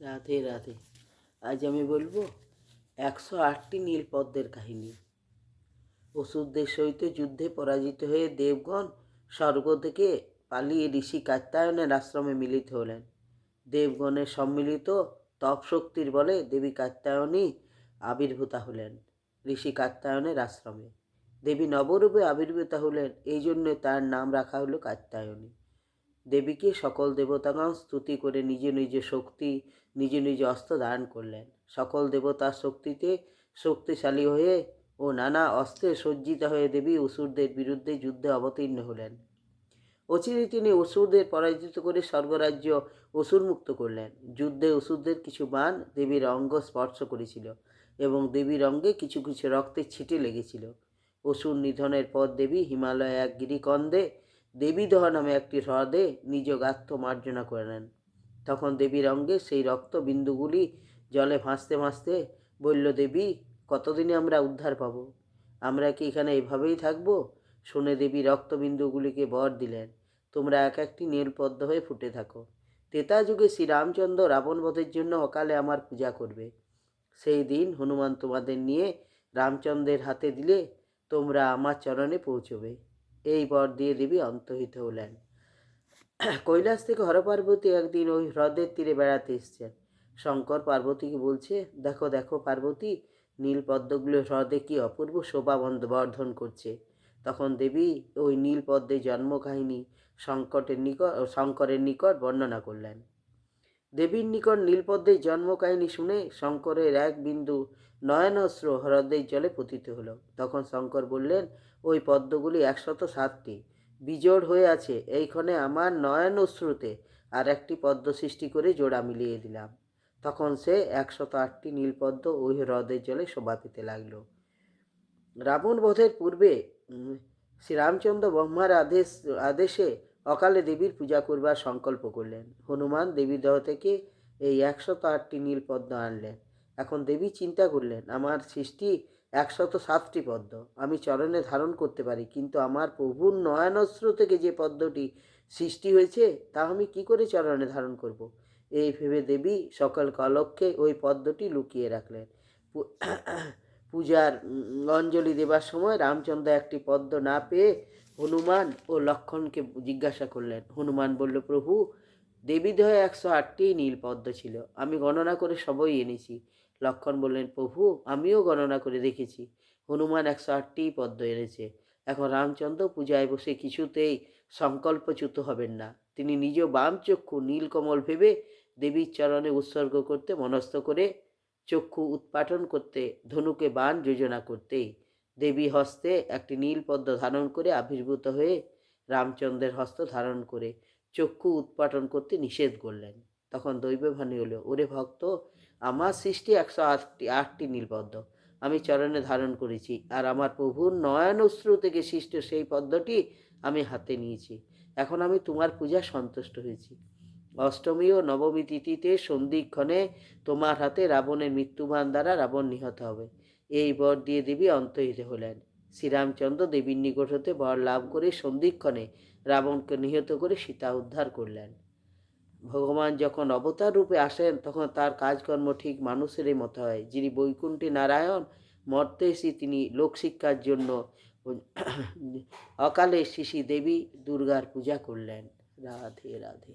রাধে রাধে। আজ আমি বলবো 108টি নীলপদ্মের কাহিনী। অসুরদের সহিত যুদ্ধে পরাজিত হয়ে দেবগণ স্বর্গ থেকে পালিয়ে ঋষি কাত্যায়নের আশ্রমে মিলিত হলেন। দেবগণের সম্মিলিত তপশক্তির বলে দেবী কাত্যায়নী আবির্ভূতা হলেন ঋষি কাত্যায়নের আশ্রমে। দেবী নবরূপে আবির্ভূতা হলেন, এই জন্য তার নাম রাখা হলো কাত্যায়নী। দেবীকে সকল দেবতাগণ স্তুতি করে নিজ নিজ শক্তি, নিজ নিজ অস্ত্র ধারণ করলেন। সকল দেবতার শক্তিতে শক্তিশালী হয়ে ও নানা অস্ত্রে সজ্জিত হয়ে দেবী অসুরদের বিরুদ্ধে যুদ্ধে অবতীর্ণ হলেন। অচিরেই তিনি অসুরদের পরাজিত করে স্বর্গরাজ্য অসুরমুক্ত করলেন। যুদ্ধে অসুরদের কিছু বাণ দেবীর অঙ্গ স্পর্শ করেছিল এবং দেবীর অঙ্গে কিছু কিছু রক্তের ছিটে লেগেছিল। অসুর নিধনের পর দেবী হিমালয়ে এক গিরিকন্দে দেবীদহ নামে একটি হ্রদে নিজ গাত্র মার্জনা করলেন। তখন দেবীর অঙ্গে সেই রক্তবিন্দুগুলি জলে ভাসতে ভাসতে বলল, দেবী, কতদিনে আমরা উদ্ধার পাব? আমরা কি এখানে এভাবেই থাকব? শুনে দেবী রক্তবিন্দুগুলিকে বর দিলেন, তোমরা এক একটি নীলপদ্ম হয়ে ফুটে থাকো। ত্রেতা যুগে শ্রীরামচন্দ্র রাবণ বধের জন্য অকালে আমার পূজা করবে। সেই দিন হনুমান তোমাদের নিয়ে রামচন্দ্রের হাতে দিলে তোমরা আমার চরণে পৌঁছবে। এই বর দিয়ে দেবী অন্তর্হিত হলেন। কৈলাস থেকে হরপার্বতী একদিন ওই হ্রদের তীরে বেড়াতে এসছেন। শঙ্কর পার্বতীকে বলছে, দেখো দেখো পার্বতী, নীল পদ্মগুলো হ্রদে কি অপূর্ব শোভা বর্ধন করছে। তখন দেবী ওই নীল পদ্মের জন্ম কাহিনী শঙ্করের নিকট বর্ণনা করলেন। দেবীর নিকট নীলপদ্মের জন্ম কাহিনী শুনে শঙ্করের এক বিন্দু নয়নশ্রু হ্রদের জলে পতিত হলো। তখন শঙ্কর বললেন, ওই পদ্মগুলি 107টি বিজোড় হয়ে আছে, এইখানে আমার নয়নশ্রুতে আর একটি পদ্ম সৃষ্টি করে জোড়া মিলিয়ে দিলাম। তখন সে 108টি নীলপদ্ম ওই হ্রদের জলে শোভা পেতে লাগলো। রাবণ বধের পূর্বে শ্রীরামচন্দ্র ব্রহ্মার আদেশে অকালে দেবীর পূজা করবার সংকল্প করলেন। হনুমান দেবীর দেহ থেকে এই 108টি নীলপদ্ম আনলেন। এখন দেবী চিন্তা করলেন, আমার সৃষ্টি 107টি পদ্ম আমি চরণে ধারণ করতে পারি, কিন্তু আমার প্রভুর নয়নশ্রু থেকে যে পদ্মটি সৃষ্টি হয়েছে তা আমি কি করে চরণে ধারণ করব। এই ভেবে দেবী সকল কলক্ষে ওই পদ্মটি লুকিয়ে রাখলেন। পূজার অঞ্জলি দেবার সময় রামচন্দ্র একটি পদ্ম না পেয়ে হনুমান ও লক্ষ্মণকে জিজ্ঞাসা করলেন। হনুমান বলল, প্রভু, দেবীদেহে 108টি নীল পদ্ম ছিল, আমি গণনা করে সবই এনেছি। লক্ষ্মণ বললেন, প্রভু, আমিও গণনা করে দেখেছি, হনুমান 108টি পদ্ম এনেছে। এখন রামচন্দ্র পূজায় বসে কিছুতেই সংকল্পচ্যুত হবেন না। তিনি নিজ বাম চক্ষু নীলকমল ভেবে দেবীর চরণে উৎসর্গ করতে মনস্থ করে চক্ষু উৎপাটন করতে ধনুকে বাণ যোজনা করতেই দেবী হস্তে একটি নীলপদ্ম ধারণ করে আবির্ভূত হয়ে রামচন্দ্রের হস্ত ধারণ করে চক্ষু উৎপাটন করতে নিষেধ করলেন। তখন দৈববাণী হলো, ওরে ভক্ত, আমার সৃষ্টি 108টি নীলপদ্ম আমি চরণে ধারণ করেছি, আর আমার প্রভুর নয়নশ্রু থেকে সৃষ্ট সেই পদ্মটি আমি হাতে নিয়েছি। এখন আমি তোমার পূজা সন্তুষ্ট হয়েছি। অষ্টমী ও নবমী তিথিতে সন্ধিক্ষণে তোমার হাতে রাবণের মৃত্যুবাণ দ্বারা রাবণ নিহত হবে। এই বর দিয়ে দেবী অন্তর্হিত হলেন। শ্রীরামচন্দ্র দেবীর নিকট হতে বর লাভ করে সন্ধিক্ষণে রাবণকে নিহত করে সীতা উদ্ধার করলেন। ভগবান যখন অবতার রূপে আসেন তখন তার কাজকর্ম ঠিক মানুষেরই মতো হয়। যিনি বৈকুণ্ঠে নারায়ণ, মর্তে এসে তিনি লোকশিক্ষার জন্য অকালে শিশি দেবী দুর্গার পূজা করলেন। রাধে রাধে।